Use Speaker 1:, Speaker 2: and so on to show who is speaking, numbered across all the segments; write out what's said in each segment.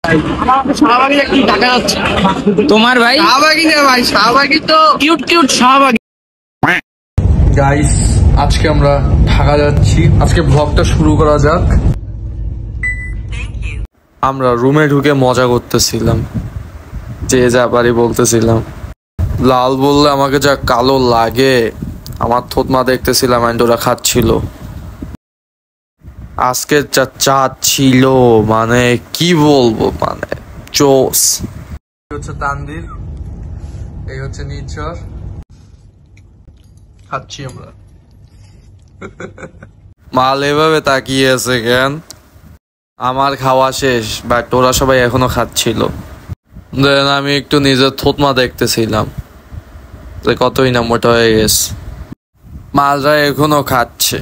Speaker 1: শাহবাগী একটু ঢাকা যাচ্ছে।
Speaker 2: তোমার ভাই
Speaker 1: শাহবাগী না ভাই, শাহবাগী তো
Speaker 2: কিউট কিউট শাহবাগী।
Speaker 3: গাইস, আজকে আমরা ঢাকা যাচ্ছি। আজকে ব্লগটা শুরু করা যাক। আমরা রুমে ঢুকে মজা করতেছিলাম, যে যা পারি বলতেছিলাম। লাল বললে আমাকে যা কালো লাগে, আমার থতমা দেখতেছিলাম এন্ড ওরা খাচ্ছিল। আজকে যা চাঁদ ছিল মানে কি বলবো, মানে জোস। এই হচ্ছে তানভীর, এই হচ্ছে নির্ঝর, খাচ্ছি আমরা। মাল এভাবে তাকিয়ে আছে কেন? আমার খাওয়া শেষ, বাট ওরা সবাই এখনো খাচ্ছিল। দেন আমি একটু নিজের থতমা দেখতেছিলাম, কতই না মোটা হয়ে গেছে। মালরা এখনো খাচ্ছে।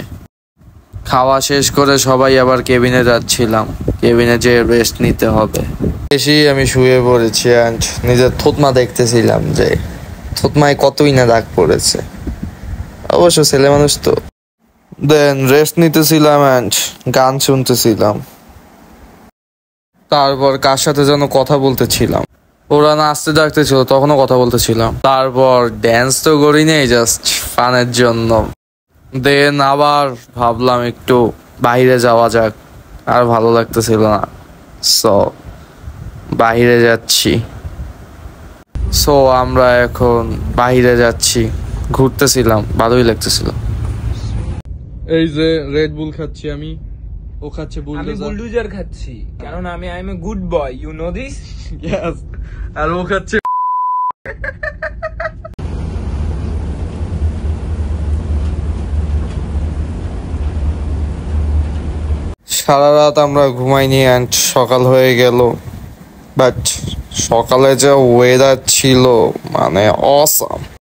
Speaker 3: খাওয়া শেষ করে সবাই আবার কেবিনে যাচ্ছিলাম, কেবিনে যেয়ে রেস্ট নিতে হবে। এসেই আমি শুয়ে পড়েছি অ্যান্ড নিজের থতমা দেখতেছিলাম যে থতমায় কতই না দাগ পড়েছে। অবশ্য ছেলে মানুষ তো। দেন রেস্ট নিতেছিলাম অ্যান্ড গান শুনতেছিলাম। তারপর কার সাথে যেন কথা বলতেছিলাম, ওরা নাচতে ডাকতেছিল, তখনও কথা বলতেছিলাম। তারপর ড্যান্স তো করি নেই, জাস্ট ফানের জন্য। দেন আবার ভাবলাম একটু বাইরে যাওয়া যাক, আর ভালো লাগতেছিল না, সো বাইরে যাচ্ছি। সো আমরা এখন বাইরে যাচ্ছি, ঘুরতেছিলাম, ভালোই লাগতেছিল। এই যে রেড বুল খাচ্ছি আমি, ও খাচ্ছে
Speaker 2: আমি বুলডুজার খাচ্ছি, কারণ আমি I am a good boy, you know this.
Speaker 3: Yes. আর ও খাচ্ছে সারা রাত আমরা ঘুমাইনি অ্যান্ড সকাল হয়ে গেল। বাট সকালে যে ওয়েদার ছিল মানে অসাম।